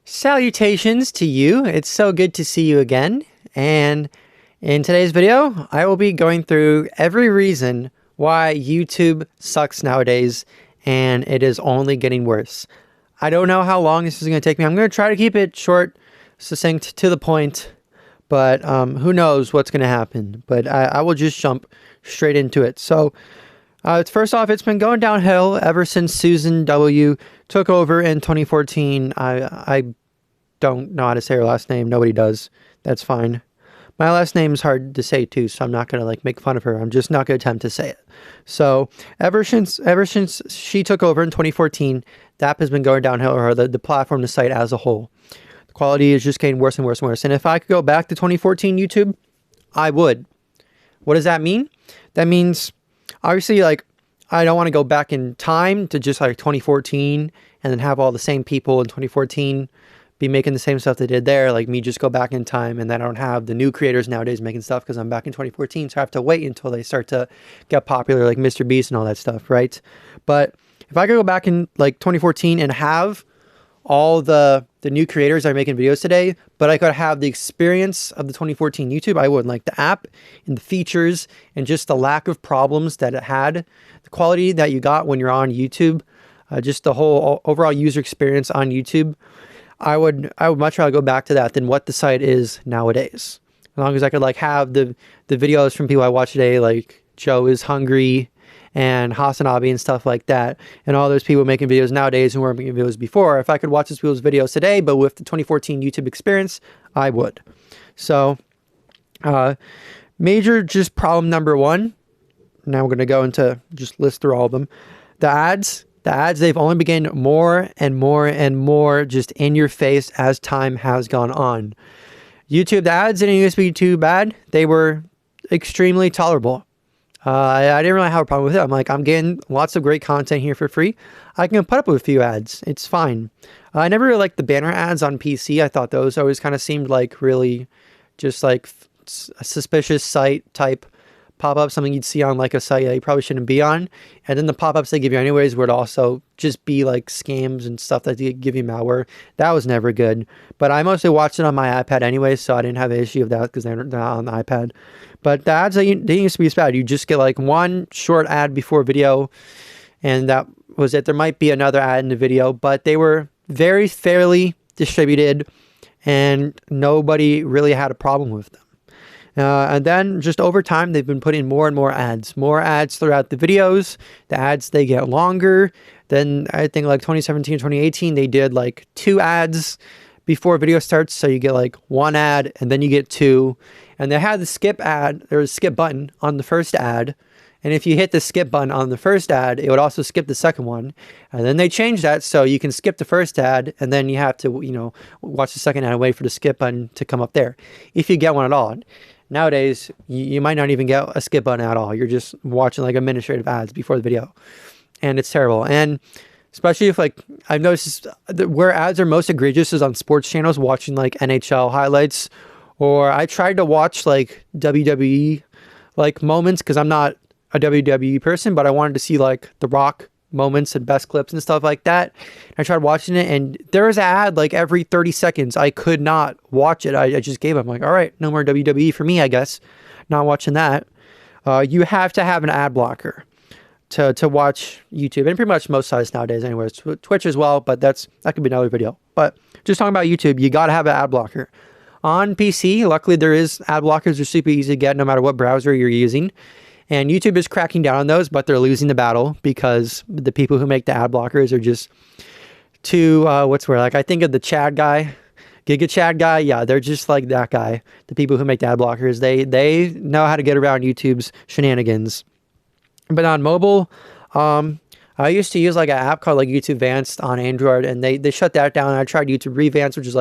Salutations to you. It's so good to see you again. And in today's video, I will be going through every reason why YouTube sucks nowadays, and it is only getting worse. I don't know how long this is going to take me. I'm going to try to keep it short, succinct, to the point, but who knows what's going to happen. But I will just jump straight into it. So first off, it's been going downhill ever since Susan W. took over in 2014. I don't know how to say her last name. Nobody does. That's fine. My last name is hard to say too, so I'm not gonna make fun of her. I'm just not gonna attempt to say it. So ever since she took over in 2014, the app has been going downhill, or the platform, the site as a whole. The quality is just getting worse and worse and worse. And if I could go back to 2014 YouTube, I would. What does that mean? That means obviously I don't want to go back in time to just 2014 and then have all the same people in 2014 be making the same stuff they did there. Like me just go back in time, and then I don't have the new creators nowadays making stuff because I'm back in 2014. So I have to wait until they start to get popular, like Mr. Beast and all that stuff, right? But if I could go back in 2014 and have all the new creators that are making videos today, but I could have the experience of the 2014 YouTube, I would. Like the app and the features and just the lack of problems that it had, the quality that you got when you're on YouTube, just the whole overall user experience on YouTube. I would much rather go back to that than what the site is nowadays. As long as I could have the videos from people I watch today, like Joe is Hungry and Hasanabi and stuff like that, and all those people making videos nowadays who weren't making videos before. If I could watch those people's videos today, but with the 2014 YouTube experience, I would. So, major just problem number one. Now we're going to go into just list through all of them. The ads, they've only been getting more and more and more just in your face as time has gone on. YouTube, the ads didn't used to be too bad. They were extremely tolerable. I didn't really have a problem with it. I'm getting lots of great content here for free. I can put up with a few ads. It's fine. I never really liked the banner ads on PC. I thought those always kind of seemed like really just a suspicious site type pop-up, something you'd see on a site that you probably shouldn't be on. And then the pop-ups they give you anyways would also just be scams and stuff that give you malware. That was never good. But I mostly watched it on my iPad anyway, so I didn't have an issue with that because they're not on the iPad. But the ads, they used to be as bad. You just get one short ad before video, and that was it. There might be another ad in the video, but they were very fairly distributed, and nobody really had a problem with them. And then just over time, they've been putting more and more ads throughout the videos. The ads, they get longer. Then I think 2017, 2018, they did 2 ads before video starts. So you get 1 ad and then you get 2. And they had the skip ad, there was a skip button on the first ad. And if you hit the skip button on the first ad, it would also skip the second one. And then they changed that so you can skip the first ad and then you have to, watch the second ad and wait for the skip button to come up there, if you get one at all. Nowadays, you might not even get a skip button at all. You're just watching administrative ads before the video. And it's terrible. And especially if I've noticed where ads are most egregious is on sports channels, watching NHL highlights. Or I tried to watch WWE moments because I'm not a WWE person, but I wanted to see The Rock moments and best clips and stuff like that. I tried watching it, and there was an ad every 30 seconds. I could not watch it. I just gave up. I'm all right, no more WWE for me, I guess. Not watching that. You have to have an ad blocker to watch YouTube, and pretty much most sites nowadays anyways. Twitch as well, but that could be another video. But just talking about YouTube, you got to have an ad blocker. On PC, luckily there is ad blockers. They're super easy to get no matter what browser you're using. And YouTube is cracking down on those, but they're losing the battle because the people who make the ad blockers are just too, I think of the Chad guy, Giga Chad guy. Yeah, they're just like that guy. The people who make the ad blockers, they know how to get around YouTube's shenanigans. But on mobile, I used to use an app called YouTube Advanced on Android, and they shut that down. I tried YouTube Revanced, which is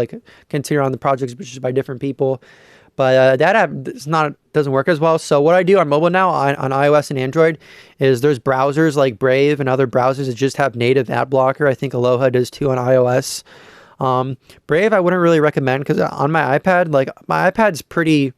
continue on the projects, which is by different people. But that app doesn't work as well. So what I do on mobile now on iOS and Android is there's browsers like Brave and other browsers that just have native ad blocker. I think Aloha does too on iOS. Brave I wouldn't really recommend because on my iPad, my iPad's pretty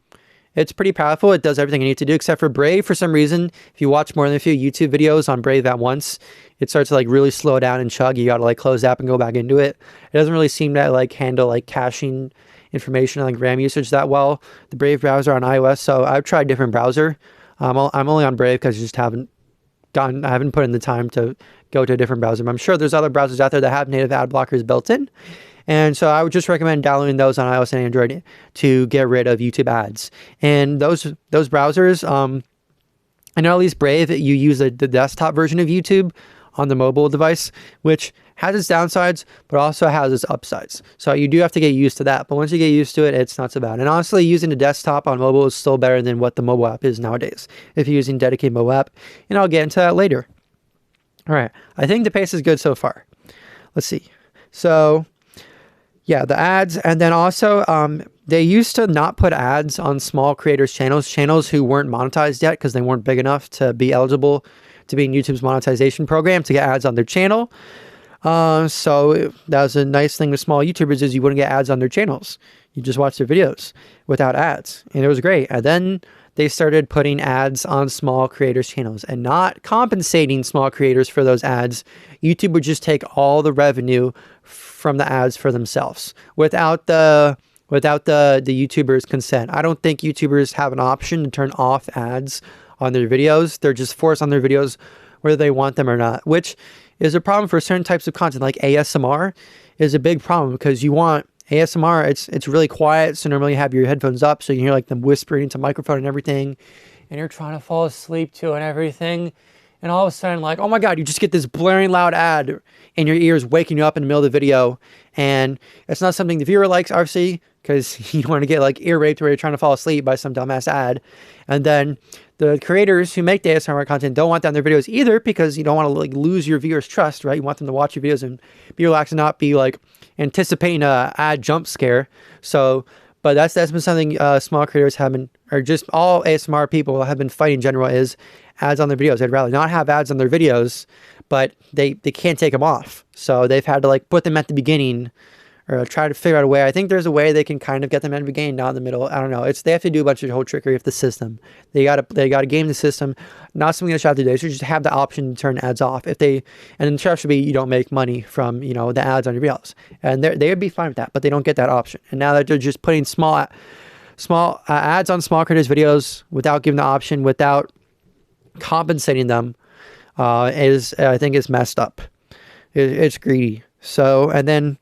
It's pretty powerful. It does everything you need to do, except for Brave. For some reason, if you watch more than a few YouTube videos on Brave at once, it starts to like really slow down and chug. You got to like close the app and go back into it. It doesn't really seem to like handle like caching information and like RAM usage that well, the Brave browser on iOS. So I've tried a different browser. I'm only on Brave because I just haven't put in the time to go to a different browser. But I'm sure there's other browsers out there that have native ad blockers built in. And so I would just recommend downloading those on iOS and Android to get rid of YouTube ads. And those browsers, I know at least Brave, you use the desktop version of YouTube on the mobile device, which has its downsides, but also has its upsides. So you do have to get used to that. But once you get used to it, it's not so bad. And honestly, using the desktop on mobile is still better than what the mobile app is nowadays, if you're using dedicated mobile app. And I'll get into that later. All right. I think the pace is good so far. Let's see. So yeah, the ads. And then also, they used to not put ads on small creators' channels who weren't monetized yet because they weren't big enough to be eligible to be in YouTube's monetization program to get ads on their channel. So that was a nice thing with small YouTubers, is you wouldn't get ads on their channels. You just watch their videos without ads. And it was great. And then they started putting ads on small creators' channels and not compensating small creators for those ads. YouTube would just take all the revenue from the ads for themselves without the YouTuber's consent. I don't think YouTubers have an option to turn off ads on their videos. They're just forced on their videos whether they want them or not, which is a problem for certain types of content. Like ASMR is a big problem because you want ASMR, it's really quiet, so normally you have your headphones up so you hear like them whispering into microphone and everything, and you're trying to fall asleep to and everything, and all of a sudden, like, oh my god, you just get this blaring loud ad in your ears waking you up in the middle of the video, and it's not something the viewer likes, obviously, because you don't want to get like ear raped where you're trying to fall asleep by some dumbass ad. And then the creators who make the ASMR content don't want that in their videos either, because you don't want to like lose your viewers' trust, right? You want them to watch your videos and be relaxed and not be like anticipating a ad jump scare. So, but that's been something small creators have been, or just all ASMR people have been fighting in general, is ads on their videos. They'd rather not have ads on their videos, but they can't take them off. So they've had to like put them at the beginning, or try to figure out a way. I think there's a way they can kind of get them at the beginning, not in the middle. I don't know. They have to do a bunch of whole trickery of the system. They gotta game the system. Not something they should have to do. They should just have the option to turn ads off. And the trap should be you don't make money from the ads on your videos, and they would be fine with that. But they don't get that option. And now that they're just putting small ads on small creators' videos without giving the option, without compensating them, I think is messed up. It's greedy. So, and then,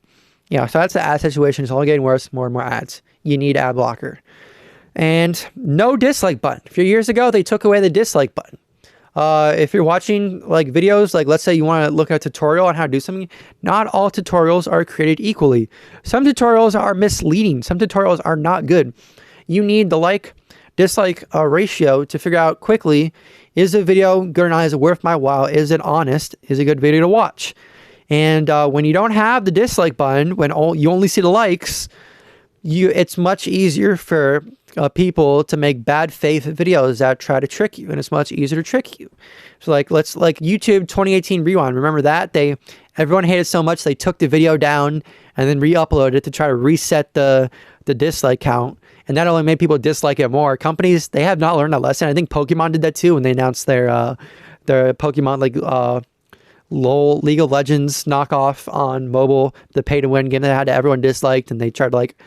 so that's the ad situation. It's only getting worse, more and more ads. You need ad blocker. And no dislike button. A few years ago, they took away the dislike button. If you're watching like videos, like let's say you want to look at a tutorial on how to do something, not all tutorials are created equally. Some tutorials are misleading. Some tutorials are not good. You need the like-dislike ratio to figure out quickly, is a video good or not? Is it worth my while? Is it honest? Is it a good video to watch? And when you don't have the dislike button, when you only see the likes, it's much easier for people to make bad faith videos that try to trick you, and it's much easier to trick you. So like YouTube 2018 Rewind. Remember that? Everyone hated so much they took the video down and then re-uploaded it to try to reset the dislike count, and that only made people dislike it more. Companies, they have not learned that lesson. I think Pokemon did that too when they announced their Pokemon LOL League of Legends knockoff on mobile, the pay-to-win game that had everyone disliked, and they tried to like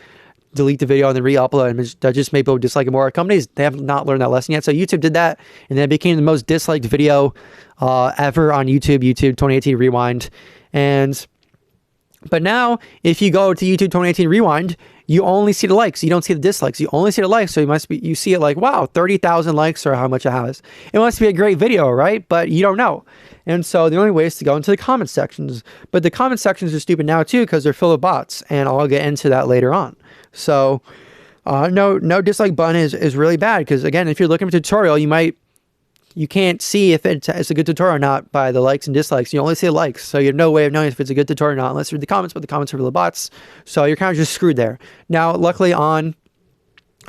delete the video and then re-upload, and that just made people dislike it more. Companies, they have not learned that lesson yet. So YouTube did that, and then it became the most disliked video ever on YouTube 2018 Rewind. But now, if you go to YouTube 2018 Rewind, you only see the likes. You don't see the dislikes. You only see the likes. So you see it like, wow, 30,000 likes or how much it has. It must be a great video, right? But you don't know. And so the only way is to go into the comment sections. But the comment sections are stupid now too, because they're full of bots. And I'll get into that later on. So no dislike button is really bad, because again, if you're looking for a tutorial, you can't see if it's a good tutorial or not by the likes and dislikes. You only see the likes, so you have no way of knowing if it's a good tutorial or not unless you read the comments, but the comments are full of bots, so you're kind of just screwed there. Now, luckily on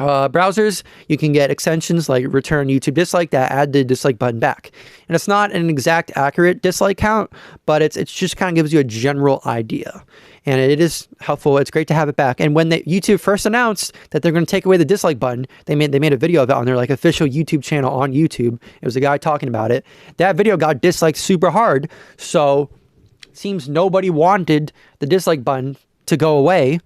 browsers, you can get extensions like return YouTube dislike that add the dislike button back. And it's not an exact accurate dislike count, but it's just kind of gives you a general idea. And it is helpful. It's great to have it back. And when YouTube first announced that they're going to take away the dislike button, they made a video of it on their like official YouTube channel on YouTube. It was a guy talking about it. That video got disliked super hard. So it seems nobody wanted the dislike button to go away.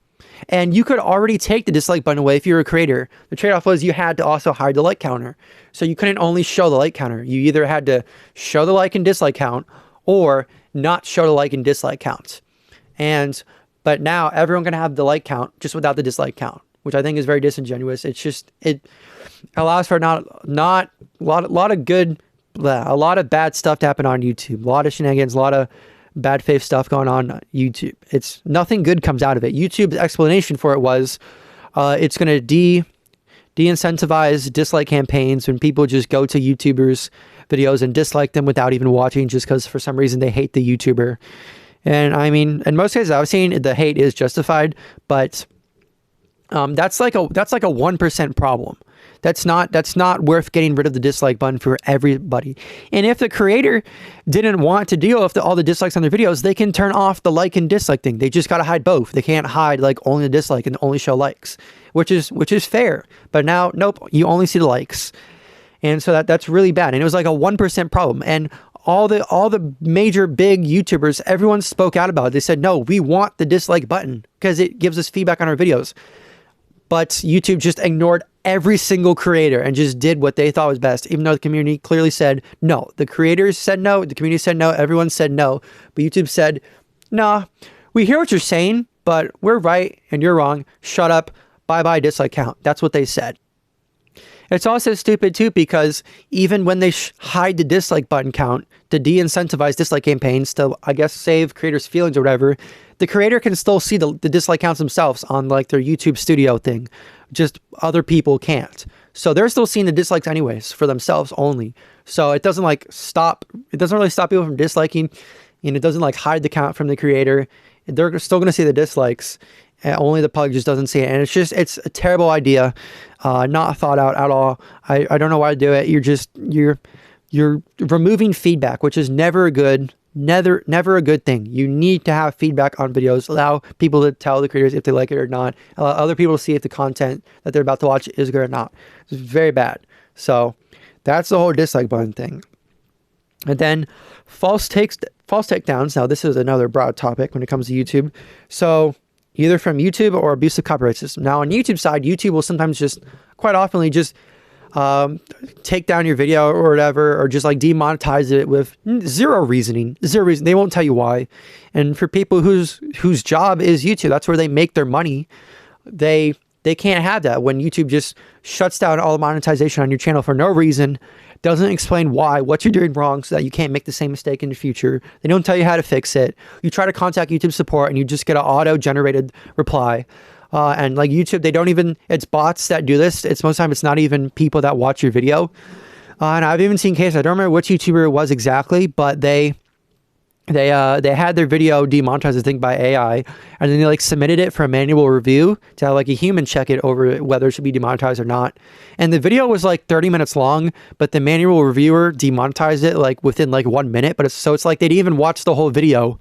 And you could already take the dislike button away if you're a creator. The trade-off was you had to also hide the like counter. So you couldn't only show the like counter. You either had to show the like and dislike count or not show the like and dislike count. But now everyone can have the like count just without the dislike count, which I think is very disingenuous. It's just, it allows for a lot of bad stuff to happen on YouTube. A lot of shenanigans, a lot of bad faith stuff going on YouTube. It's nothing good comes out of it. YouTube's explanation for it was it's going to de-incentivize dislike campaigns when people just go to YouTubers videos and dislike them without even watching just because for some reason they hate the YouTuber. And I mean, in most cases I've seen the hate is justified, but that's like a 1% problem. That's not worth getting rid of the dislike button for everybody. And if the creator didn't want to deal with all the dislikes on their videos, they can turn off the like and dislike thing. They just got to hide both. They can't hide like only the dislike and only show likes, which is fair. But now, nope, you only see the likes. And so that's really bad. And it was like a 1% problem. And all the major big YouTubers, everyone spoke out about it. They said, no, we want the dislike button because it gives us feedback on our videos. But YouTube just ignored every single creator and just did what they thought was best, even though the community clearly said no. The creators said no, the community said no, everyone said no. But YouTube said, nah, we hear what you're saying, but we're right and you're wrong. Shut up. Bye-bye dislike count. That's what they said. It's also stupid too because even when they hide the dislike button count to de-incentivize dislike campaigns to, I guess, save creators' feelings or whatever, the creator can still see the dislike counts themselves on like their YouTube studio thing. Just other people can't. So they're still seeing the dislikes anyways for themselves only. So it doesn't really stop people from disliking, and it doesn't like hide the count from the creator. They're still going to see the dislikes. Only the public just doesn't see it. And it's a terrible idea. Not thought out at all. I don't know why to do it. You're removing feedback, which is never a good thing. You need to have feedback on videos. Allow people to tell the creators if they like it or not. Allow other people to see if the content that they're about to watch is good or not. It's very bad. So that's the whole dislike button thing. And then false takedowns. Now this is another broad topic when it comes to YouTube. So either from YouTube or abusive copyright system. Now on YouTube side, YouTube will sometimes quite often take down your video or whatever, or just like demonetize it with zero reasoning. They won't tell you why. And for people whose job is YouTube, that's where they make their money. They can't have that when YouTube just shuts down all the monetization on your channel for no reason, doesn't explain what you're doing wrong so that you can't make the same mistake in the future. They don't tell you how to fix it. You try to contact YouTube support and you just get an auto-generated reply. And like YouTube, it's bots that do this. Most of the time, it's not even people that watch your video. And I've even seen cases, I don't remember which YouTuber it was exactly, but they had their video demonetized, I think, by AI, and then they like submitted it for a manual review to have like a human check it over whether it should be demonetized or not. And the video was like 30 minutes long, but the manual reviewer demonetized it like within like 1 minute. But it's like they didn't even watch the whole video.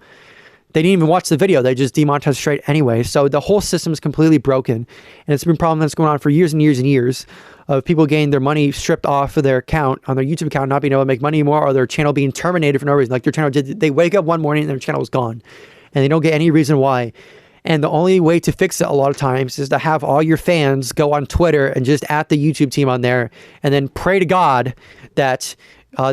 They didn't even watch the video. They just demonetized straight anyway. So the whole system is completely broken. And it's been a problem that's going on for years and years and years of people getting their money stripped off of their account, on their YouTube account, not being able to make money anymore, or their channel being terminated for no reason. Like their channel they wake up one morning and their channel is gone. And they don't get any reason why. And the only way to fix it a lot of times is to have all your fans go on Twitter and just at the YouTube team on there and then pray to God that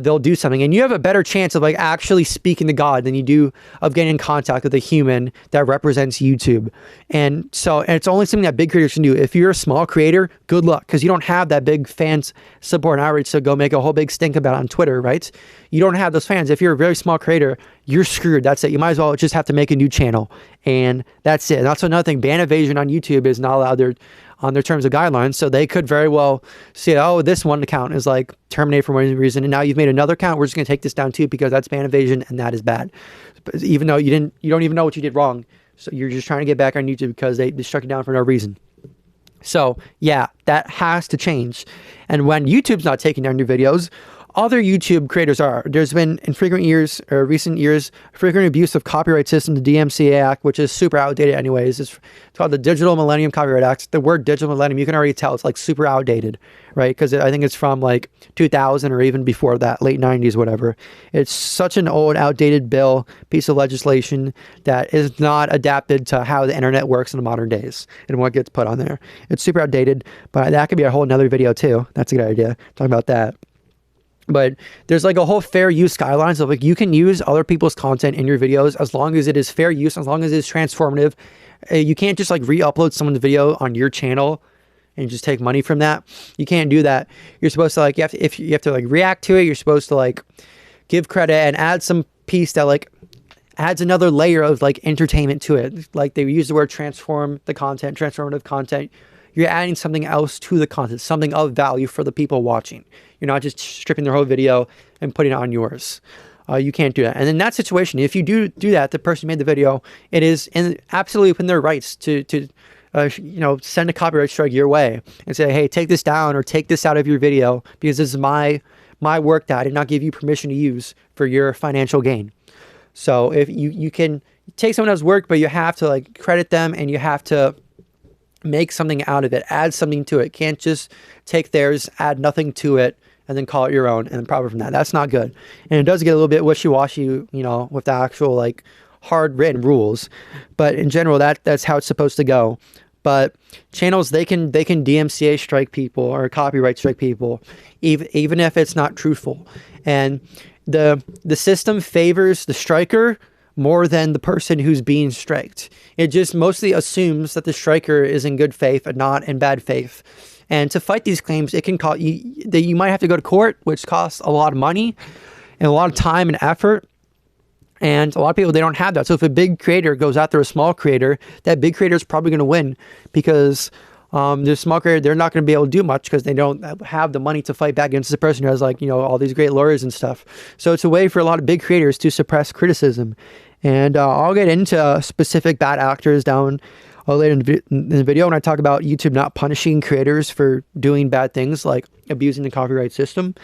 they'll do something. And you have a better chance of like actually speaking to God than you do of getting in contact with a human that represents YouTube. And it's only something that big creators can do. If you're a small creator, good luck, because you don't have that big fans support and outreach to go make a whole big stink about it on Twitter, right? You don't have those fans. If you're a very small creator, you're screwed. That's it. You might as well just have to make a new channel. And that's it. And that's another thing. Ban evasion on YouTube is not allowed on their terms of guidelines. So they could very well say, oh, this one account is like terminated for one reason, and now you've made another account. We're just going to take this down too because that's ban evasion and that is bad. But even though you don't even know what you did wrong. So you're just trying to get back on YouTube because they struck it down for no reason. So yeah, that has to change. And when YouTube's not taking down your videos, other YouTube creators are. There's been in recent years, frequent abuse of copyright system, the DMCA Act, which is super outdated anyways. It's called the Digital Millennium Copyright Act. The word digital millennium, you can already tell it's like super outdated, right? Because I think it's from like 2000 or even before that, late 90s, whatever. It's such an old, outdated piece of legislation that is not adapted to how the internet works in the modern days and what gets put on there. It's super outdated, but that could be a whole nother video too. That's a good idea, talking about that. But there's like a whole fair use guidelines of like you can use other people's content in your videos as long as it is fair use, as long as it's transformative. You can't just like re-upload someone's video on your channel and just take money from that. You can't do that. You're supposed to like, if you have to like react to it, you're supposed to like give credit and add some piece that like adds another layer of like entertainment to it. Like they use the word transformative content. You're adding something else to the content, something of value for the people watching. You're not just stripping their whole video and putting it on yours. You can't do that. And in that situation, if you do that, the person who made the video, it is absolutely within their rights to send a copyright strike your way and say, hey, take this down or take this out of your video because this is my work that I did not give you permission to use for your financial gain. So if you can take someone else's work, but you have to like credit them and you have to make something out of it, add something to it. Can't just take theirs, add nothing to it, and then call it your own and then profit from that. That's not good. And it does get a little bit wishy-washy, with the actual like hard written rules. But in general, that's how it's supposed to go. But channels, they can DMCA strike people or copyright strike people, even if it's not truthful. And the system favors the striker more than the person who's being striked. It just mostly assumes that the striker is in good faith and not in bad faith. And to fight these claims, it can cost you might have to go to court, which costs a lot of money and a lot of time and effort. And a lot of people, they don't have that. So if a big creator goes after a small creator, that big creator is probably going to win because the small creator, they're not going to be able to do much because they don't have the money to fight back against the person who has like, all these great lawyers and stuff. So it's a way for a lot of big creators to suppress criticism. And I'll get into specific bad actors down later in the video when I talk about YouTube not punishing creators for doing bad things like abusing the copyright system.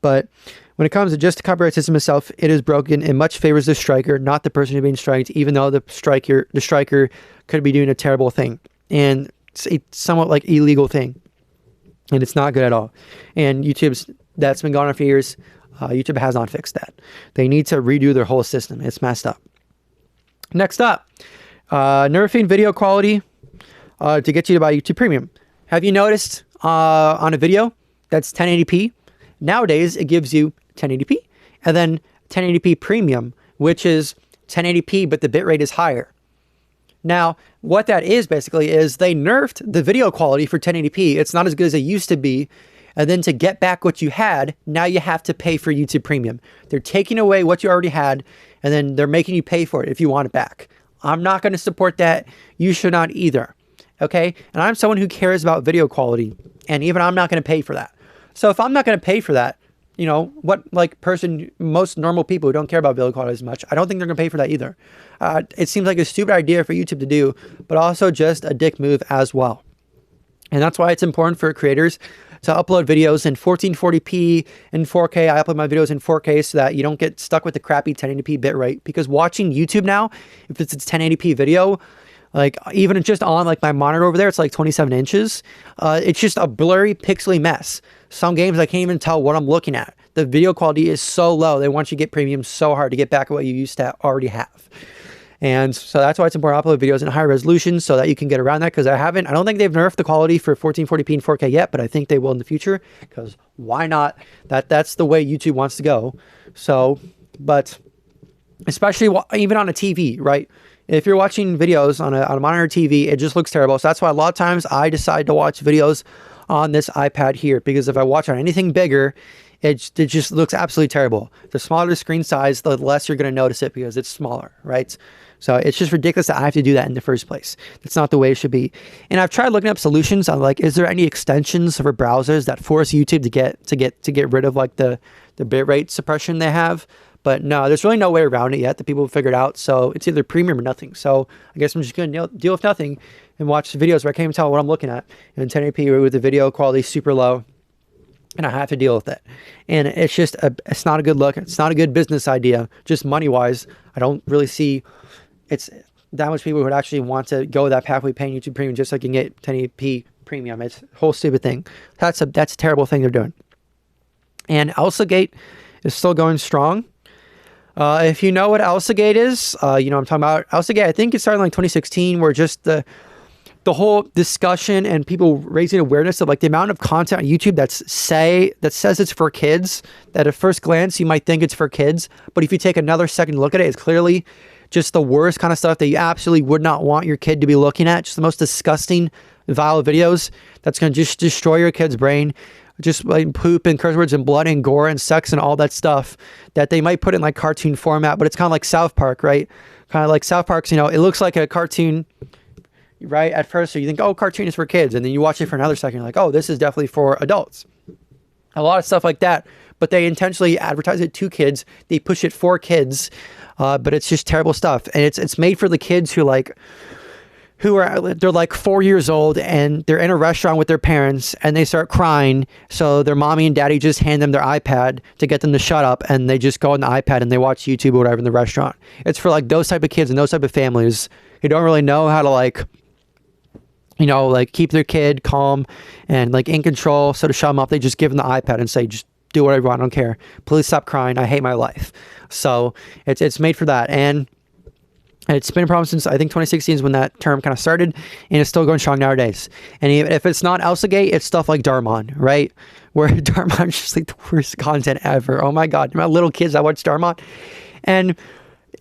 But when it comes to just the copyright system itself, it is broken. It much favors the striker, not the person who's being striked, even though the striker could be doing a terrible thing. And it's a somewhat like illegal thing. And it's not good at all. And that's been going on for years. YouTube has not fixed that. They need to redo their whole system. It's messed up. Next up, nerfing video quality to get you to buy YouTube Premium. Have you noticed on a video that's 1080p? Nowadays, it gives you 1080p and then 1080p Premium, which is 1080p, but the bitrate is higher. Now, what that is basically is they nerfed the video quality for 1080p. It's not as good as it used to be. And then to get back what you had, now you have to pay for YouTube Premium. They're taking away what you already had, and then they're making you pay for it if you want it back. I'm not going to support that. You should not either. Okay? And I'm someone who cares about video quality, and even I'm not going to pay for that. So if I'm not going to pay for that, most normal people who don't care about video quality as much, I don't think they're going to pay for that either. It seems like a stupid idea for YouTube to do, but also just a dick move as well. And that's why it's important for creators to upload videos in 1440p and 4K. I upload my videos in 4K so that you don't get stuck with the crappy 1080p bitrate. Because watching YouTube now, if it's a 1080p video, like even just on like my monitor over there, it's like 27 inches. It's just a blurry, pixely mess. Some games I can't even tell what I'm looking at. The video quality is so low. They want you to get premium so hard to get back what you used to already have. And so that's why it's important to upload videos in higher resolution so that you can get around that. Because I don't think they've nerfed the quality for 1440p and 4K yet, but I think they will in the future. Because why not? That's the way YouTube wants to go. So, but especially even on a TV, right? If you're watching videos on a monitor TV, it just looks terrible. So that's why a lot of times I decide to watch videos on this iPad here. Because if I watch on anything bigger, it just looks absolutely terrible. The smaller the screen size, the less you're going to notice it because it's smaller, right? So it's just ridiculous that I have to do that in the first place. That's not the way it should be. And I've tried looking up solutions on like, is there any extensions for browsers that force YouTube to get rid of like the bitrate suppression they have? But no, there's really no way around it yet that people have figured out. So it's either premium or nothing. So I guess I'm just going to deal with nothing and watch the videos where I can't even tell what I'm looking at. And 1080p with the video quality super low. And I have to deal with it. And it's just, it's not a good look. It's not a good business idea. Just money-wise, I don't really see it's that much people who would actually want to go that pathway paying YouTube Premium just so I can get 1080p premium. It's a whole stupid thing. That's a terrible thing they're doing. And Elsagate is still going strong. If you know what Elsagate is, you know what I'm talking about. Elsagate, I think it started in like 2016, where just the whole discussion and people raising awareness of like the amount of content on YouTube that says it's for kids, that at first glance you might think it's for kids, but if you take another second to look at it, it's clearly just the worst kind of stuff that you absolutely would not want your kid to be looking at. Just the most disgusting, vile videos that's going to just destroy your kid's brain. Just like poop and curse words and blood and gore and sex and all that stuff that they might put in like cartoon format, but it's kind of like South Park, right? Kind of like South Park's, you know, it looks like a cartoon, right? At first, so you think, oh, cartoon is for kids. And then you watch it for another second, you're like, oh, this is definitely for adults. A lot of stuff like that, but they intentionally advertise it to kids. They push it for kids, but it's just terrible stuff. And it's made for the kids they're like 4 years old and they're in a restaurant with their parents and they start crying. So their mommy and daddy just hand them their iPad to get them to shut up, and they just go on the iPad and they watch YouTube or whatever in the restaurant. It's for like those type of kids and those type of families who don't really know how to like, you know, like keep their kid calm and like in control. So to shut them up, they just give them the iPad and say, just do whatever you want. I don't care. Please stop crying. I hate my life. So it's made for that. And it's been a problem since I think 2016 is when that term kind of started, and it's still going strong nowadays. And even if it's not Elsagate, it's stuff like Darmon, right? Where Darmon is just like the worst content ever. Oh my God, my little kids, I watch Darmon. And,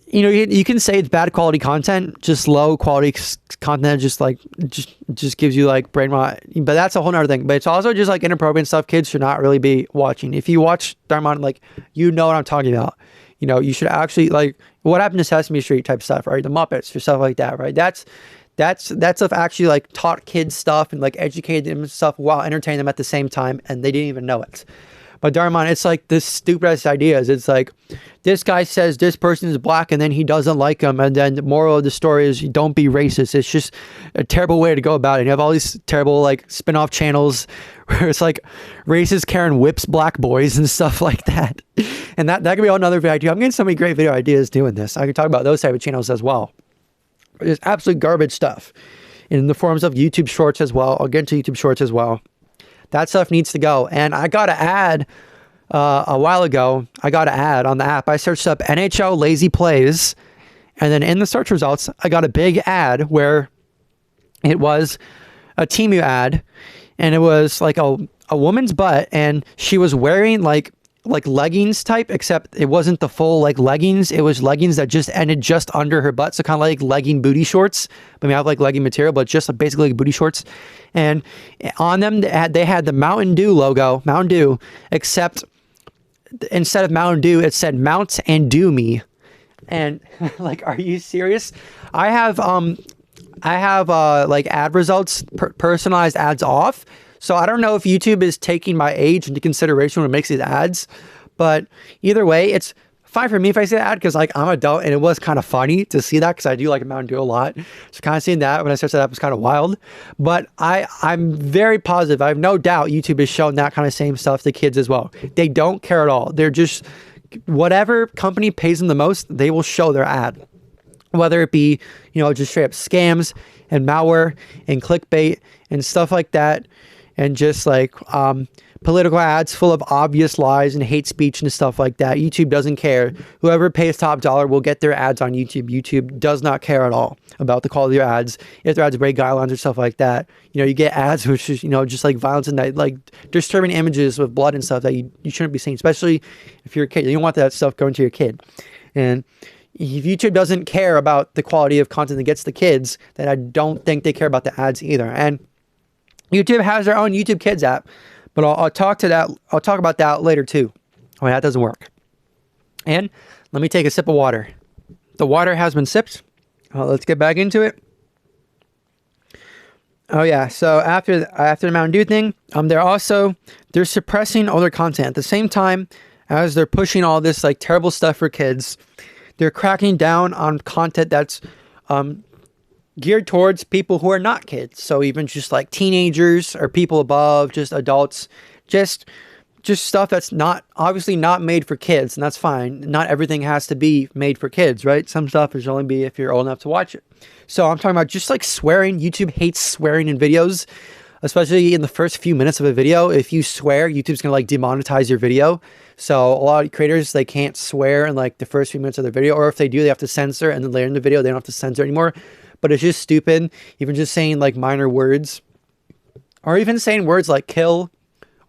you know, you can say it's bad quality content, just low quality content, just gives you like brain rot. But that's a whole nother thing. But it's also just like inappropriate stuff kids should not really be watching. If you watch Darmon, like, you know what I'm talking about. You know, you should actually, like, what happened to Sesame Street type stuff, right? The Muppets or stuff like that, right? That's stuff actually like taught kids stuff and like educated them stuff while entertaining them at the same time, and they didn't even know it. But Darmon, it's like this stupidest ideas. It's like, this guy says this person is black and then he doesn't like them, and then the moral of the story is don't be racist. It's just a terrible way to go about it. You have all these terrible like spin-off channels where it's like racist Karen whips black boys and stuff like that. And that could be another video idea. I'm getting so many great video ideas doing this. I could talk about those type of channels as well. But it's absolute garbage stuff in the forms of YouTube Shorts as well. I'll get into YouTube Shorts as well. That stuff needs to go. And I got to add, a while ago, I got an ad on the app. I searched up NHL Lazy Plays, and then in the search results, I got a big ad where it was a Temu ad, and it was like a woman's butt, and she was wearing like leggings type, except it wasn't the full like leggings. It was leggings that just ended just under her butt. So kind of like legging booty shorts, but I have like legging material, but just basically like booty shorts. And on them, they had the Mountain Dew logo, Mountain Dew, except instead of Mountain Dew, it said Mount and Do Me. And like, are you serious? I have like ad results, personalized ads off. So I don't know if YouTube is taking my age into consideration when it makes these ads, but either way, it's fine for me if I see the ad, because like I'm an adult, and it was kind of funny to see that because I do like Mountain Dew a lot. So kind of seeing that when I searched that up was kind of wild. But I'm very positive. I have no doubt YouTube is showing that kind of same stuff to kids as well. They don't care at all. They're just, whatever company pays them the most, they will show their ad. Whether it be, you know, just straight up scams and malware and clickbait and stuff like that. And just like political ads full of obvious lies and hate speech and stuff like that. YouTube doesn't care. Whoever pays top dollar will get their ads on YouTube. YouTube does not care at all about the quality of your ads. If their ads break guidelines or stuff like that, you know, you get ads which is, you know, just like violence and that, like disturbing images with blood and stuff that you shouldn't be seeing, especially if you're a kid. You don't want that stuff going to your kid. And if YouTube doesn't care about the quality of content that gets the kids, then I don't think they care about the ads either. And YouTube has their own YouTube Kids app, but I'll talk about that later too. When that doesn't work. And let me take a sip of water. The water has been sipped. Let's get back into it. Oh yeah, so after the Mountain Dew thing, they're suppressing older content at the same time as they're pushing all this like terrible stuff for kids, they're cracking down on content that's geared towards people who are not kids. So even just like teenagers or people above, just adults, just stuff that's not obviously not made for kids, and that's fine. Not everything has to be made for kids, right? Some stuff is only be if you're old enough to watch it. So I'm talking about just like swearing. YouTube hates swearing in videos, especially in the first few minutes of a video. If you swear, YouTube's gonna like demonetize your video. So a lot of creators, they can't swear in like the first few minutes of their video, or if they do, they have to censor, and then later in the video, they don't have to censor anymore. But it's just stupid. Even just saying like minor words, or even saying words like kill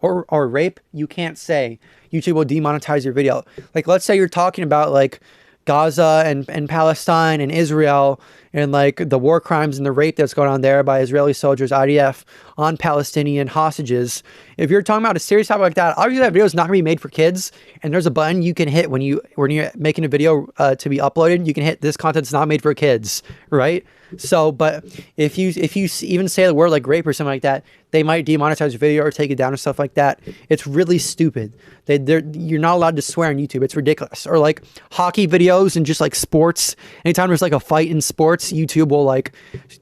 or rape, you can't say. YouTube will demonetize your video. Like, let's say you're talking about like Gaza and Palestine and Israel and like the war crimes and the rape that's going on there by Israeli soldiers, IDF, on Palestinian hostages. If you're talking about a serious topic like that, obviously that video is not going to be made for kids. And there's a button you can hit when you're making a video to be uploaded. You can hit this content's not made for kids, right? So, but if you even say the word like rape or something like that, they might demonetize your video or take it down or stuff like that. It's really stupid. You're not allowed to swear on YouTube. It's ridiculous. Or like hockey videos and just like sports. Anytime there's like a fight in sports, YouTube will like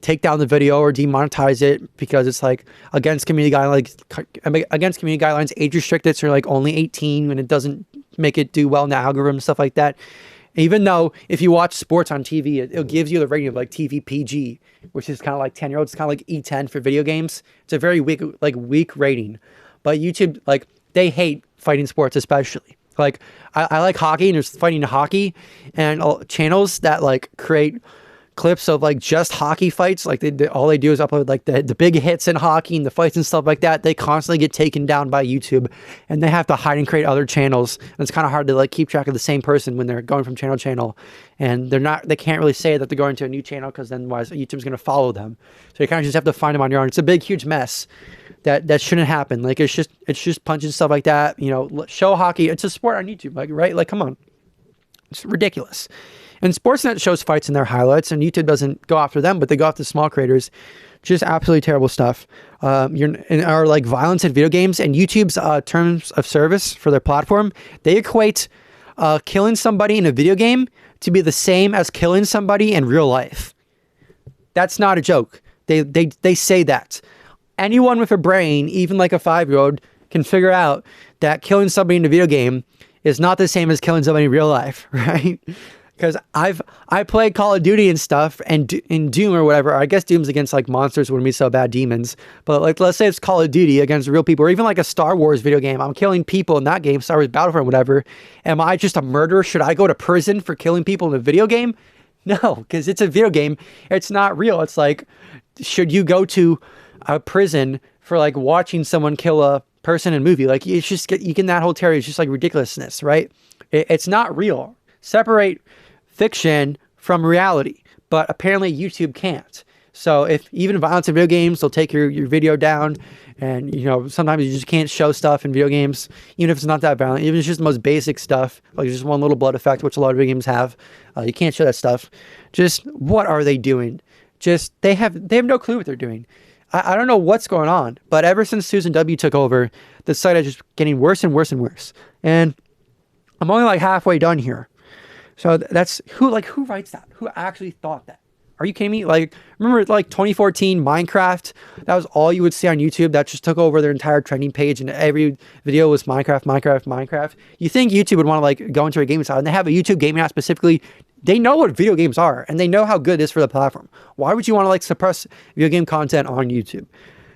take down the video or demonetize it because it's like against community guidelines, age restricted, so like only 18, and it doesn't make it do well in the algorithm and stuff like that. Even though if you watch sports on TV, it gives you the rating of like TV PG, which is kind of like 10-year-olds. It's kind of like E10 for video games. It's a very weak rating. But YouTube, like, they hate fighting sports, especially. Like, I like hockey, and there's fighting hockey, and channels that like create clips of like just hockey fights. Like all they do is upload like the big hits in hockey and the fights and stuff like that. They constantly get taken down by YouTube, and they have to hide and create other channels. And it's kind of hard to like keep track of the same person when they're going from channel to channel, and they can't really say that they're going to a new channel because then YouTube's going to follow them. So you kind of just have to find them on your own. It's a big, huge mess that shouldn't happen. Like it's just punching stuff like that. You know, show hockey. It's a sport on YouTube, like, right? Like, come on, it's ridiculous. And Sportsnet shows fights in their highlights, and YouTube doesn't go after them, but they go after small creators. Just absolutely terrible stuff. Are like violence in video games, and YouTube's terms of service for their platform, they equate killing somebody in a video game to be the same as killing somebody in real life. That's not a joke. They say that. Anyone with a brain, even like a 5-year-old, can figure out that killing somebody in a video game is not the same as killing somebody in real life, right? Because I played Call of Duty and stuff, and in Doom or whatever. I guess Doom's against like monsters, wouldn't be so bad, demons. But like, let's say it's Call of Duty against real people, or even like a Star Wars video game. I'm killing people in that game, Star Wars Battlefront, whatever. Am I just a murderer? Should I go to prison for killing people in a video game? No, because it's a video game. It's not real. It's like, should you go to a prison for like watching someone kill a person in a movie? Like, it's just you get that whole theory. It's just like ridiculousness, right? It's not real. Separate fiction from reality, but apparently YouTube can't. So if even violence in video games, they'll take your video down, and you know, sometimes you just can't show stuff in video games, even if it's not that violent, even if it's just the most basic stuff, like just one little blood effect, which a lot of video games have. You can't show that stuff. Just what are they doing? Just they have no clue what they're doing. I don't know what's going on, but ever since Susan W took over, the site is just getting worse and worse and worse. And I'm only like halfway done here. So that's who writes that? Who actually thought that? Are you kidding me? Like, remember like 2014 Minecraft? That was all you would see on YouTube. That just took over their entire trending page, and every video was Minecraft. You think YouTube would want to like go into a gaming side, and they have a YouTube gaming app specifically. They know what video games are, and they know how good it is for the platform. Why would you want to like suppress video game content on YouTube?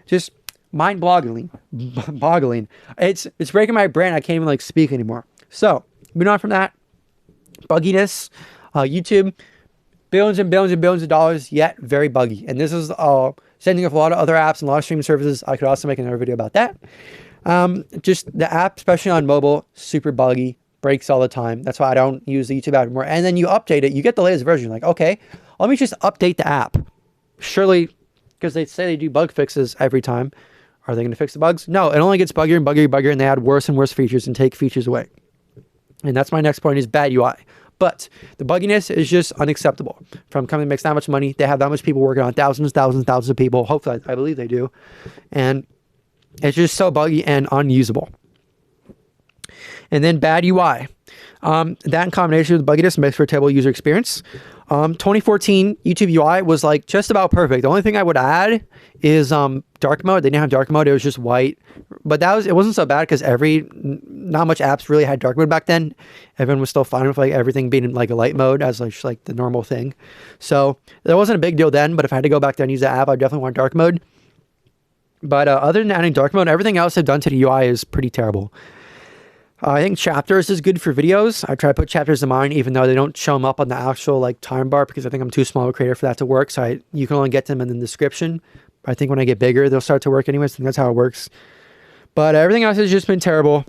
Just mind-boggling. It's breaking my brain. I can't even like speak anymore. So moving on from that, bugginess. YouTube, billions and billions and billions of dollars, yet very buggy. And this is sending off a lot of other apps and a lot of streaming services. I could also make another video about that. Just the app, especially on mobile, super buggy, breaks all the time. That's why I don't use the YouTube app anymore. And then you update it, you get the latest version. Like, okay, let me just update the app. Surely, because they say they do bug fixes every time. Are they going to fix the bugs? No, it only gets buggier and buggier, and they add worse and worse features and take features away. And that's my next point, is bad UI. But the bugginess is just unacceptable. From a company that makes that much money, they have that much people working on thousands of people. Hopefully, I believe they do. And it's just so buggy and unusable. And then bad UI. That in combination with bugginess makes for a terrible user experience. 2014 YouTube UI was like just about perfect. The only thing I would add is dark mode. They didn't have dark mode. It was just white. But it wasn't so bad because not much apps really had dark mode back then. Everyone was still fine with like everything being in like a light mode as like the normal thing. So that wasn't a big deal then, but if I had to go back there and use that app, I definitely want dark mode. But other than adding dark mode, everything else they've done to the UI is pretty terrible. I think chapters is good for videos. I try to put chapters in mine, even though they don't show them up on the actual like time bar because I think I'm too small of a creator for that to work. So you can only get them in the description. I think when I get bigger, they'll start to work anyways. I think that's how it works. But everything else has just been terrible.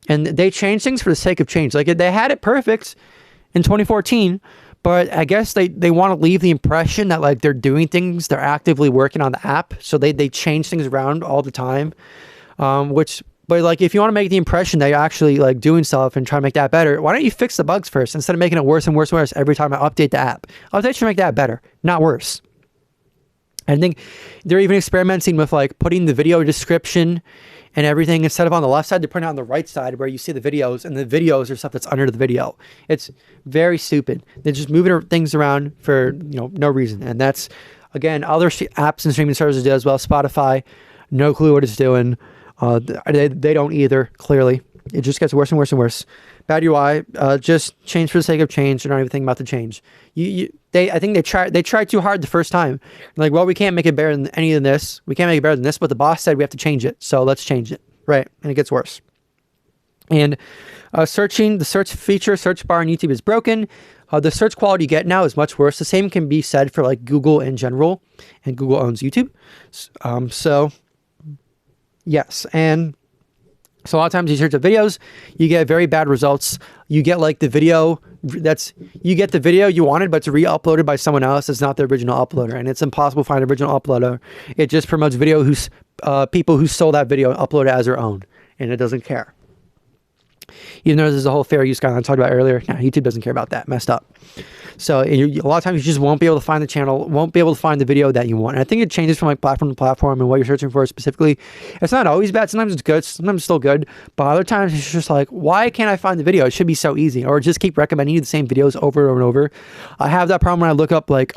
And they changed things for the sake of change. Like they had it perfect in 2014, but I guess they want to leave the impression that like they're doing things, they're actively working on the app. So they change things around all the time, But like, if you want to make the impression that you're actually like doing stuff and try to make that better, why don't you fix the bugs first instead of making it worse and worse and worse every time I update the app? Updates should make that better, not worse. I think they're even experimenting with like putting the video description and everything instead of on the left side, they're putting it on the right side where you see the videos, and the videos are stuff that's under the video. It's very stupid. They're just moving things around for no reason, and that's again other apps and streaming services do as well. Spotify, no clue what it's doing. They don't either, clearly. It just gets worse and worse and worse. Bad UI, just change for the sake of change. They're not even thinking about the change. I think they tried too hard the first time. Like, well, we can't make it better than any of this. We can't make it better than this, but the boss said we have to change it. So let's change it, right? And it gets worse. And the search feature, search bar on YouTube is broken. The search quality you get now is much worse. The same can be said for like Google in general, and Google owns YouTube. Yes, and so a lot of times you search up videos, you get very bad results. You get like the video you wanted, but it's re-uploaded by someone else. It's not the original uploader, and it's impossible to find an original uploader. It just promotes people who stole that video and upload it as their own, and it doesn't care. Even though there's a whole fair use guideline I talked about earlier, YouTube doesn't care about that. Messed up. So a lot of times you just won't be able to find the channel, won't be able to find the video that you want. And I think it changes from like platform to platform and what you're searching for specifically. It's not always bad. Sometimes it's good. Sometimes it's still good. But other times it's just like, why can't I find the video? It should be so easy. Or just keep recommending you the same videos over and over and over. I have that problem when I look up like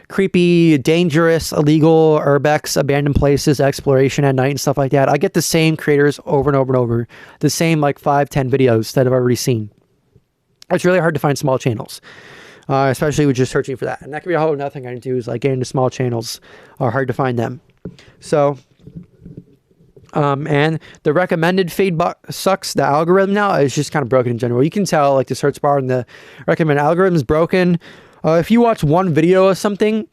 creepy, dangerous, illegal, urbex, abandoned places, exploration at night and stuff like that. I get the same creators over and over and over. The same like 5-10 videos that I've already seen. It's really hard to find small channels. Especially with just searching for that. And that could be a whole other thing I do is like getting into small channels are hard to find them. So, and the recommended feed sucks. The algorithm now is just kind of broken in general. You can tell like the search bar and the recommended algorithm is broken. If you watch one video of something,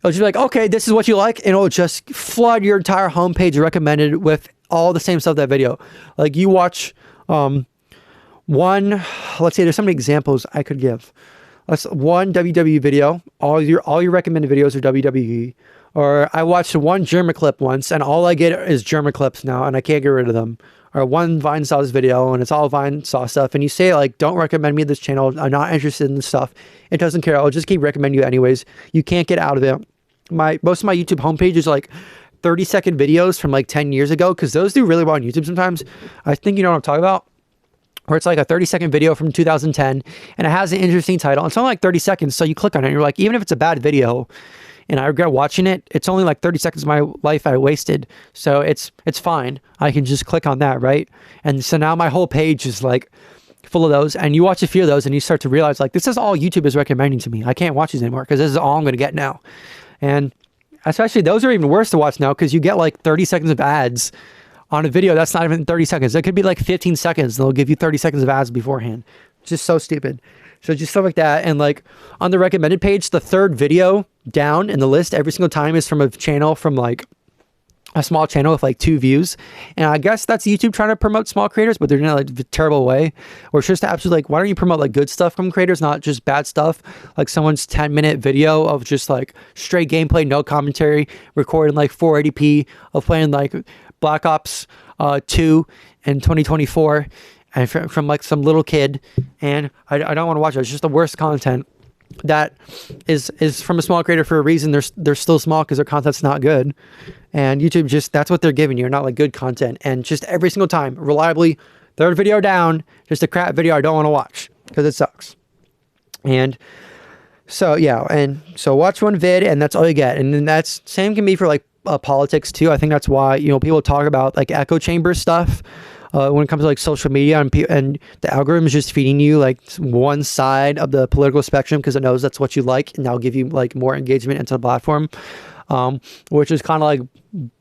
it'll just be like, okay, this is what you like. And it'll just flood your entire homepage recommended with all the same stuff that video. Like you watch let's say there's so many examples I could give. One WWE video, all your recommended videos are WWE. Or I watched one German clip once, and all I get is German clips now, and I can't get rid of them. Or one Vine Sauce video, and it's all Vine Sauce stuff, and you say like, don't recommend me this channel, I'm not interested in this stuff. It doesn't care, I'll just keep recommending you anyways. You can't get out of it. Most of my YouTube homepage is like 30-second videos from like 10 years ago, because those do really well on YouTube sometimes. I think you know what I'm talking about. Where it's like a 30-second video from 2010 and it has an interesting title. It's only like 30 seconds. So you click on it and you're like, even if it's a bad video and I regret watching it, it's only like 30 seconds of my life I wasted. So it's fine. I can just click on that, right? And so now my whole page is like full of those, and you watch a few of those and you start to realize like, this is all YouTube is recommending to me. I can't watch these anymore because this is all I'm going to get now. And especially those are even worse to watch now because you get like 30 seconds of ads on a video that's not even 30 seconds. It could be like 15 seconds. They'll give you 30 seconds of ads beforehand. It's just so stupid. So just stuff like that. And like on the recommended page, the third video down in the list every single time is from a channel from like a small channel with like 2 views. And I guess that's YouTube trying to promote small creators, but they're in a like terrible way. Or it's just absolutely like, why don't you promote like good stuff from creators, not just bad stuff? Like someone's 10-minute video of just like straight gameplay, no commentary, recording like 480p of playing like Black Ops 2 in 2024 and from like some little kid, and I don't want to watch it. It's just the worst content that is from a small creator for a reason. They're still small because their content's not good, and YouTube just, that's what they're giving you, not like good content. And just every single time reliably third video down, just a crap video I don't want to watch because it sucks. And so, yeah, and so watch one vid and that's all you get. And then that's same can be for like politics too. I think that's why, you know, people talk about like echo chamber stuff when it comes to like social media, and the algorithm is just feeding you like one side of the political spectrum because it knows that's what you like, and that'll give you like more engagement into the platform, which is kind of like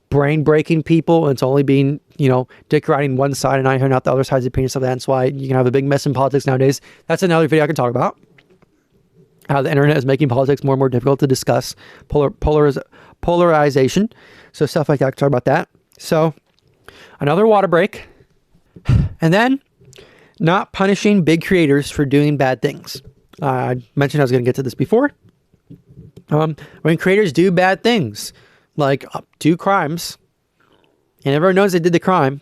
brain breaking people. It's only being, you know, dick riding one side and not hearing out the other side's opinion. So that's why you can have a big mess in politics nowadays. That's another video I can talk about. How the internet is making politics more and more difficult to discuss. Polarization. So stuff like that. I can talk about that. So another water break. And then not punishing big creators for doing bad things. I mentioned I was going to get to this before. When creators do bad things, like do crimes, and everyone knows they did the crime,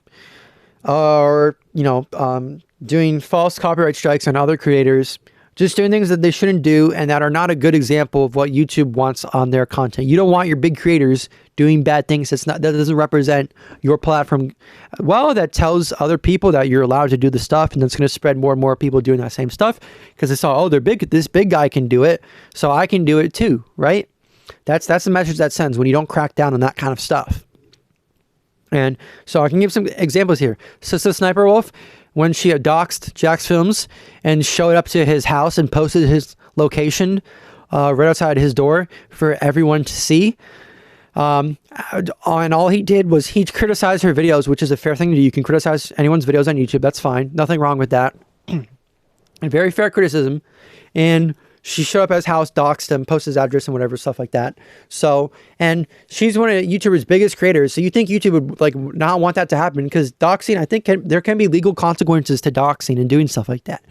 or, you know, doing false copyright strikes on other creators, just doing things that they shouldn't do and that are not a good example of what YouTube wants on their content. You don't want your big creators doing bad things that doesn't represent your platform. Well, that tells other people that you're allowed to do the stuff, and that's going to spread more and more people doing that same stuff because they saw, oh, they're big. This big guy can do it, so I can do it too, right? That's the message that sends when you don't crack down on that kind of stuff. And so I can give some examples here. So Sniper Wolf, when she doxed Jack's Films and showed up to his house and posted his location right outside his door for everyone to see. And all he did was he criticized her videos, which is a fair thing to do. You can criticize anyone's videos on YouTube. That's fine. Nothing wrong with that. And very fair criticism. And she showed up at his house, doxed him, posted his address and whatever, stuff like that. So, and she's one of YouTuber's biggest creators. So you think YouTube would like not want that to happen, because doxing, I think there can be legal consequences to doxing and doing stuff like that.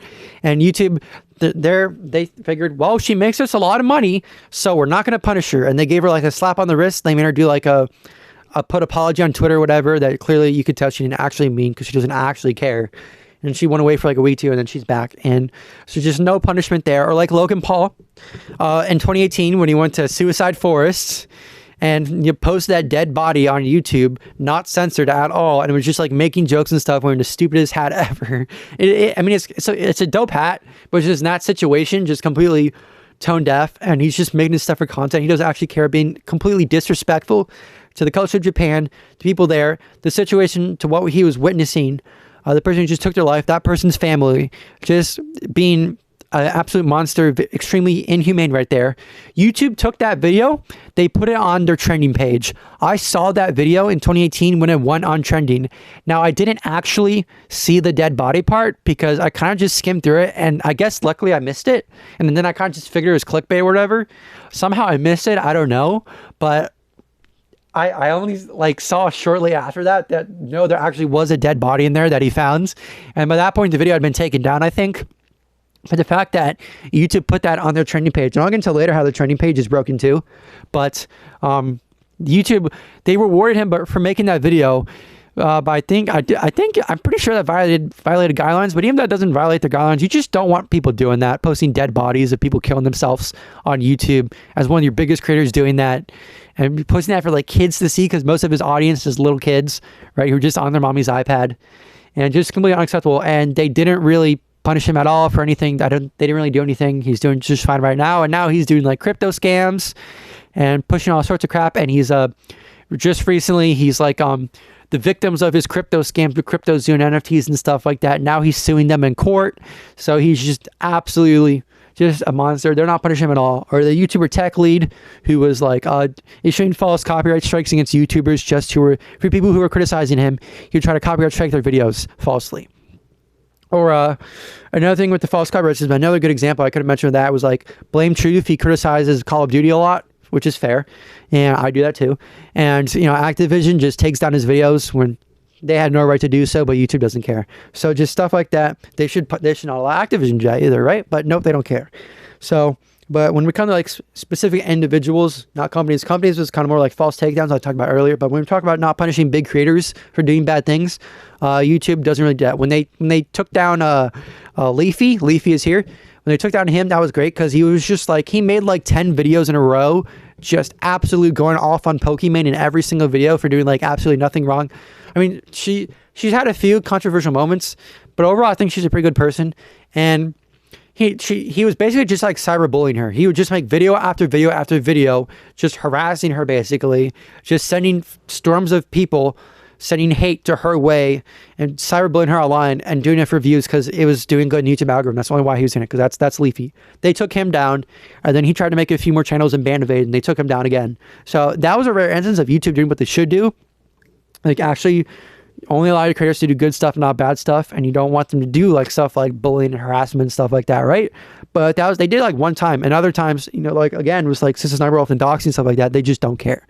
And YouTube, they figured, well, she makes us a lot of money, so we're not going to punish her. And they gave her like a slap on the wrist. They made her do like a put apology on Twitter or whatever that clearly you could tell she didn't actually mean, because she doesn't actually care. And she went away for like a week, 2, and then she's back. And so just no punishment there. Or like Logan Paul in 2018 when he went to Suicide Forest and you post that dead body on YouTube, not censored at all. And it was just like making jokes and stuff, wearing the stupidest hat ever. I mean, it's a dope hat, but just in that situation, just completely tone deaf. And he's just making this stuff for content. He doesn't actually care, being completely disrespectful to the culture of Japan, to people there, the situation, to what he was witnessing. The person who just took their life, that person's family, just being an absolute monster, extremely inhumane right there. YouTube took that video, they put it on their trending page. I saw that video in 2018 when it went on trending. Now, I didn't actually see the dead body part because I kind of just skimmed through it, and I guess luckily I missed it. And then I kind of just figured it was clickbait or whatever. Somehow I missed it, I don't know, but I only like saw shortly after that no, there actually was a dead body in there that he found. And by that point, the video had been taken down, I think. But the fact that YouTube put that on their trending page, and I'll get into later how the trending page is broken too. But YouTube, they rewarded him for making that video. But I think I'm pretty sure that violated guidelines. But even though that doesn't violate the guidelines, you just don't want people doing that, posting dead bodies of people killing themselves on YouTube as one of your biggest creators doing that, and posting that for like kids to see, because most of his audience is little kids, right, who are just on their mommy's iPad, and just completely unacceptable. And they didn't really punish him at all for anything. They didn't really do anything. He's doing just fine right now, and now he's doing like crypto scams and pushing all sorts of crap. And he's just recently he's like the victims of his crypto scams with cryptos doing NFTs and stuff like that. Now he's suing them in court. So he's just absolutely just a monster. They're not punishing him at all. Or the YouTuber tech lead who was like issuing false copyright strikes against YouTubers just for people who were criticizing him. He would try to copyright strike their videos falsely. Or another thing with the false copyrights is another good example I could have mentioned of that was like Blame Truth. He criticizes Call of Duty a lot, which is fair, and I do that too. And you know, Activision just takes down his videos when they had no right to do so, but YouTube doesn't care. So just stuff like that, they should not allow Activision either, right? But nope, they don't care. So, but when we come to like specific individuals, not companies, was kind of more like false takedowns I talked about earlier. But when we talk about not punishing big creators for doing bad things, YouTube doesn't really do that. When they took down Leafy is here. When they took down him, that was great, because he was just like, he made like 10 videos in a row just absolute going off on Pokemon in every single video for doing like absolutely nothing wrong. I mean, she's had a few controversial moments, but overall I think she's a pretty good person. And he was basically just like cyberbullying her. He would just make video after video after video, just harassing her, basically just sending storms of people, sending hate to her way and cyberbullying her online and doing it for views because it was doing good in YouTube algorithm. That's only why he was in it, because that's Leafy. They took him down, and then he tried to make a few more channels and band evade, and they took him down again. So that was a rare instance of YouTube doing what they should do. Like, actually only allow your creators to do good stuff, not bad stuff, and you don't want them to do like stuff like bullying and harassment and stuff like that, right? But that was, they did like one time, and other times, you know, like again, it was like Sister Sniper Wolf and doxing and stuff like that. They just don't care,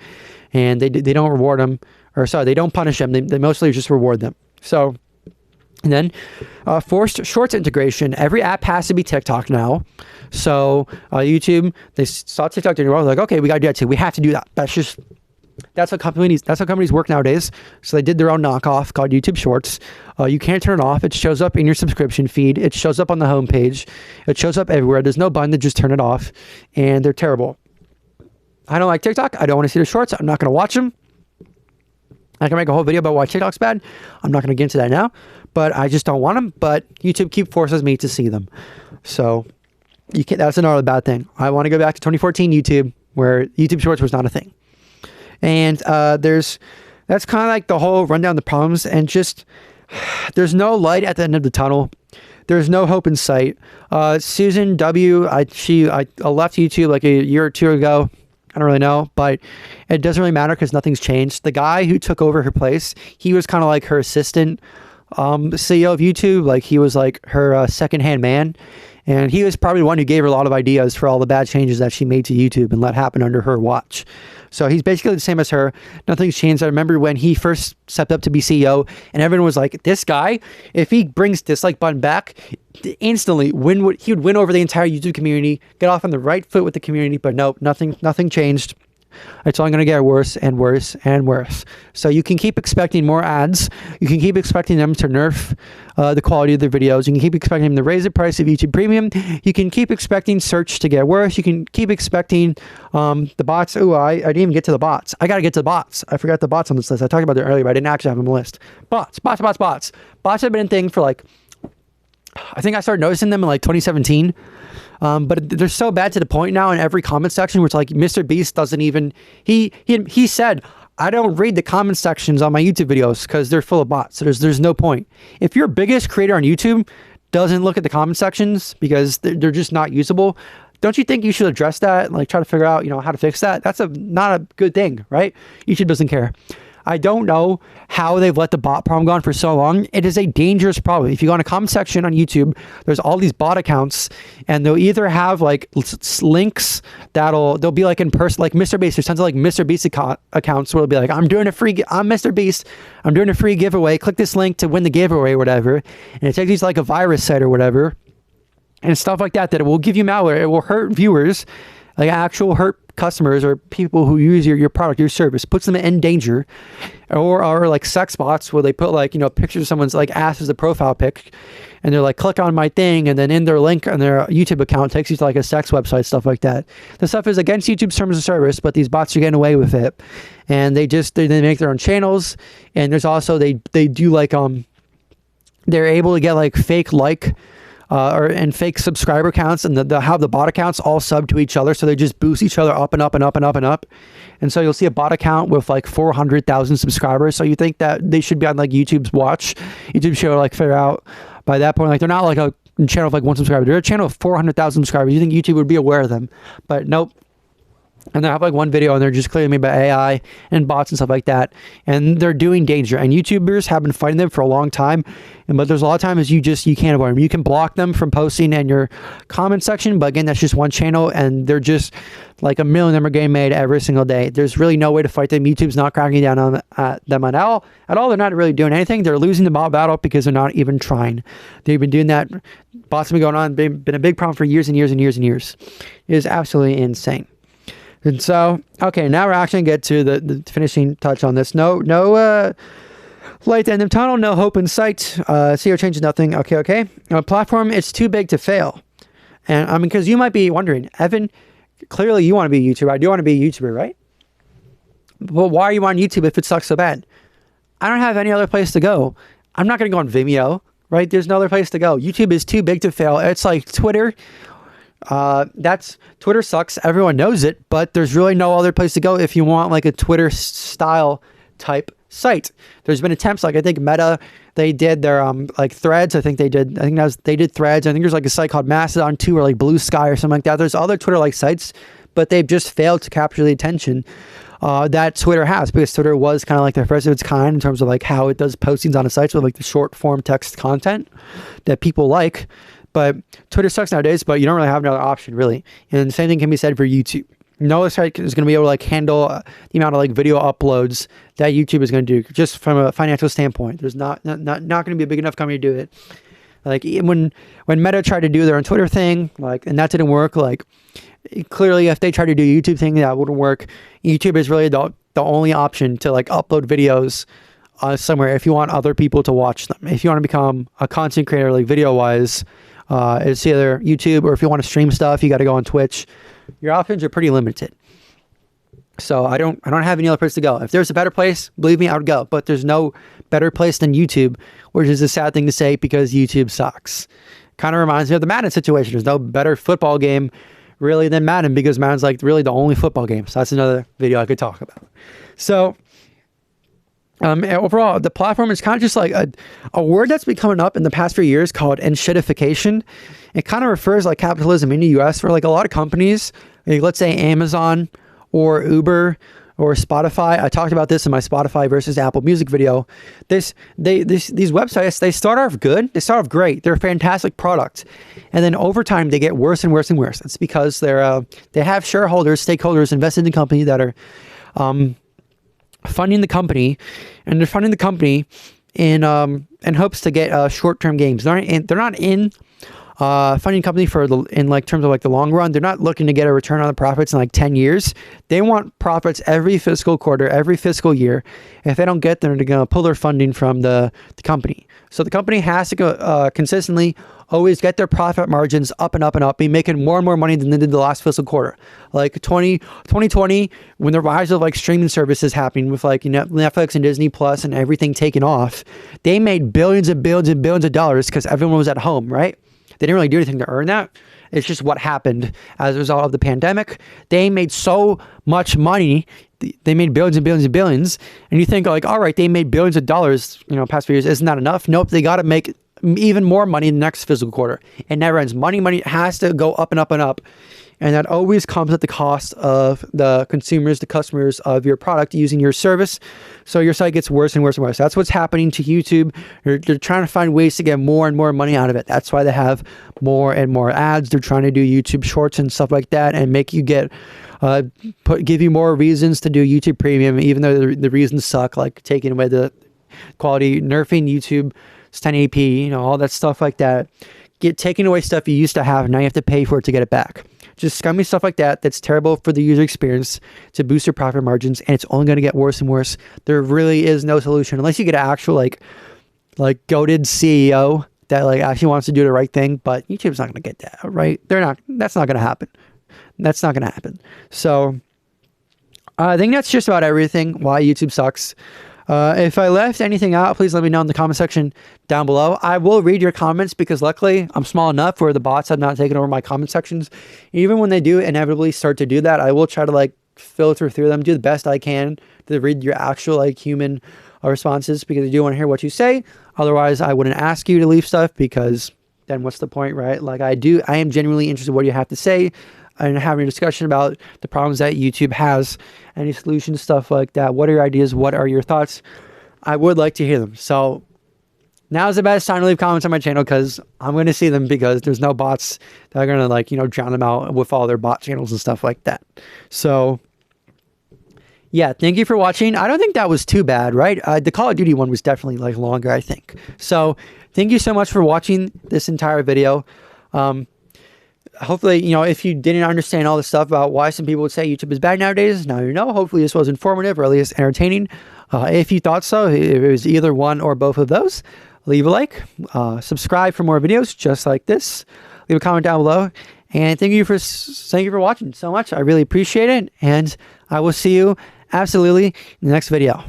and they don't reward them. Or sorry, they don't punish them. They mostly just reward them. So, and then forced shorts integration. Every app has to be TikTok now. So YouTube, they saw TikTok doing well. They're like, okay, we got to do that too. We have to do that. That's how companies work nowadays. So they did their own knockoff called YouTube Shorts. You can't turn it off. It shows up in your subscription feed. It shows up on the homepage. It shows up everywhere. There's no button to just turn it off. And they're terrible. I don't like TikTok. I don't want to see the shorts. I'm not going to watch them. I can make a whole video about why TikTok's bad. I'm not going to get into that now, but I just don't want them. But YouTube forces me to see them. So you can't, that's another bad thing. I want to go back to 2014 YouTube, where YouTube Shorts was not a thing. And that's kind of like the whole rundown of the problems, and just there's no light at the end of the tunnel. There's no hope in sight. Susan W, she left YouTube like a year or two ago. I don't really know, but it doesn't really matter because nothing's changed. The guy who took over her place, he was kind of like her assistant CEO of YouTube. Like, he was like her second-hand man. And he was probably the one who gave her a lot of ideas for all the bad changes that she made to YouTube and let happen under her watch. So he's basically the same as her. Nothing's changed. I remember when he first stepped up to be CEO, and everyone was like, this guy, if he brings dislike button back, instantly he would win over the entire YouTube community, get off on the right foot with the community. But nope, nothing changed. It's only going to get worse and worse and worse. So you can keep expecting more ads. You can keep expecting them to nerf the quality of their videos. You can keep expecting them to raise the price of YouTube Premium. You can keep expecting search to get worse. You can keep expecting the bots. Oh, I didn't even get to the bots. I got to get to the bots. I forgot the bots on this list. I talked about it earlier, but I didn't actually have them on the list. Bots. Bots have been a thing for like, I think I started noticing them in like 2017. But they're so bad to the point now in every comment section where it's like Mr. Beast doesn't even, he said, I don't read the comment sections on my YouTube videos because they're full of bots. So there's no point. If your biggest creator on YouTube doesn't look at the comment sections because they're just not usable, don't you think you should address that? Like, try to figure out, how to fix that? That's not a good thing, right? YouTube doesn't care. I don't know how they've let the bot problem go on for so long. It is a dangerous problem. If you go in a comment section on YouTube, there's all these bot accounts, and they'll either have like links they'll be like in person, like Mr. Beast. There's tons of like Mr. Beast accounts where it'll be like, I'm Mr. Beast. I'm doing a free giveaway. Click this link to win the giveaway or whatever. And it takes you to like a virus site or whatever, and stuff like that, that it will give you malware. It will hurt viewers, like actual hurt customers or people who use your product, your service, puts them in danger. Or like sex bots where they put like, pictures of someone's like ass as a profile pic, and they're like, click on my thing, and then in their link on their YouTube account takes you to like a sex website, stuff like that. The stuff is against YouTube's terms of service, but these bots are getting away with it. And they make their own channels. And there's also, they do like, they're able to get like fake and fake subscriber counts, and they'll have the bot accounts all sub to each other, so they just boost each other up and up and up and up and up. And so you'll see a bot account with like 400,000 subscribers. So you think that they should be on like YouTube's watch. YouTube should like figure out by that point, like they're not like a channel of like one subscriber. They're a channel of 400,000 subscribers. You think YouTube would be aware of them, but nope. And they have like one video and they're just clearly made by AI and bots and stuff like that. And they're doing danger. And YouTubers have been fighting them for a long time. But there's a lot of times you can't avoid them. You can block them from posting in your comment section. But again, that's just one channel. And they're just like a million of them are getting made every single day. There's really no way to fight them. YouTube's not cracking down on them at all. They're not really doing anything. They're losing the bot battle because they're not even trying. They've been doing that. Bots have been going on. Been a big problem for years and years and years and years. It is absolutely insane. And so, okay, now we're actually going to get to the finishing touch on this. No light at the end of the tunnel, no hope in sight. CEO changes nothing. Okay. Platform, it's too big to fail. And I mean, because you might be wondering, Evan, clearly you want to be a YouTuber. I do want to be a YouTuber, right? But why are you on YouTube if it sucks so bad? I don't have any other place to go. I'm not going to go on Vimeo, right? There's no other place to go. YouTube is too big to fail. It's like Twitter. Twitter sucks. Everyone knows it, but there's really no other place to go if you want like a Twitter style type site. There's been attempts, like I think Meta, they did their like Threads. I think they did Threads. I think there's like a site called Mastodon too, or like Blue Sky or something like that. There's other Twitter like sites, but they've just failed to capture the attention that Twitter has, because Twitter was kind of like the first of its kind in terms of like how it does postings on its sites with like the short form text content that people like. But Twitter sucks nowadays, but you don't really have another option really. And the same thing can be said for YouTube. No other site is going to be able to like handle the amount of like video uploads that YouTube is going to do, just from a financial standpoint. There's not going to be a big enough company to do it. Like when Meta tried to do their own Twitter thing, like, and that didn't work, like clearly if they tried to do a YouTube thing, that wouldn't work. YouTube is really the only option to like upload videos somewhere if you want other people to watch them. If you want to become a content creator, like video wise, it's either YouTube, or if you want to stream stuff, you got to go on Twitch. Your options are pretty limited. So I don't have any other place to go. If there's a better place, believe me, I would go. But there's no better place than YouTube, which is a sad thing to say because YouTube sucks. Kind of reminds me of the Madden situation. There's no better football game really than Madden, because Madden's like really the only football game. So that's another video I could talk about. So overall, the platform is kind of just like a word that's been coming up in the past few years called enshittification. It kind of refers like capitalism in the US, where like a lot of companies, like let's say Amazon or Uber or Spotify. I talked about this in my Spotify versus Apple Music video. These websites, they start off good. They start off great. They're a fantastic product. And then over time, they get worse and worse and worse. It's because they have shareholders, stakeholders invested in the company that are funding the company, and they're funding the company in hopes to get short-term gains. They're not in funding company in like terms of like the long run. They're not looking to get a return on the profits in like 10 years. They want profits every fiscal quarter, every fiscal year. If they don't get them, they're going to pull their funding from the company. So the company has to go consistently always get their profit margins up and up and up, be making more and more money than they did the last fiscal quarter. Like 2020, when the rise of like streaming services happening with like Netflix and Disney Plus and everything taking off, they made billions and billions and billions of dollars because everyone was at home, right? They didn't really do anything to earn that. It's just what happened as a result of the pandemic. They made so much money. They made billions and billions and billions. And you think like, all right, they made billions of dollars, past few years. Isn't that enough? Nope. They got to make even more money in the next fiscal quarter. It never ends. Money has to go up and up and up. And that always comes at the cost of the consumers, the customers of your product using your service. So your site gets worse and worse and worse. That's what's happening to YouTube. They're trying to find ways to get more and more money out of it. That's why they have more and more ads. They're trying to do YouTube shorts and stuff like that and make you give you more reasons to do YouTube Premium, even though the reasons suck, like taking away the quality, nerfing YouTube 1080p, all that stuff like that. Taking away stuff you used to have, now you have to pay for it to get it back. Just scummy stuff like that that's terrible for the user experience to boost your profit margins, and it's only going to get worse and worse. There really is no solution unless you get an actual like goated CEO that like actually wants to do the right thing, but YouTube's not going to get that, right? That's not going to happen. That's not going to happen. So I think that's just about everything why YouTube sucks. If I left anything out, please let me know in the comment section down below. I will read your comments because luckily I'm small enough where the bots have not taken over my comment sections. Even when they do inevitably start to do that, I will try to like filter through them, do the best I can to read your actual like human responses, because I do want to hear what you say. Otherwise, I wouldn't ask you to leave stuff, because then what's the point, right? Like I am genuinely interested in what you have to say and having a discussion about the problems that YouTube has, any solutions, stuff like that. What are your ideas? What are your thoughts? I would like to hear them. So now's the best time to leave comments on my channel, because I'm going to see them, because there's no bots that are going to like, drown them out with all their bot channels and stuff like that. So yeah, thank you for watching. I don't think that was too bad, right? The Call of Duty one was definitely like longer, I think. So thank you so much for watching this entire video. Hopefully, if you didn't understand all the stuff about why some people would say YouTube is bad nowadays, now you know. Hopefully this was informative, or at least entertaining. If you thought so, if it was either one or both of those, leave a like, subscribe for more videos just like this, leave a comment down below, And thank you for watching so much. I really appreciate it. And I will see you absolutely in the next video.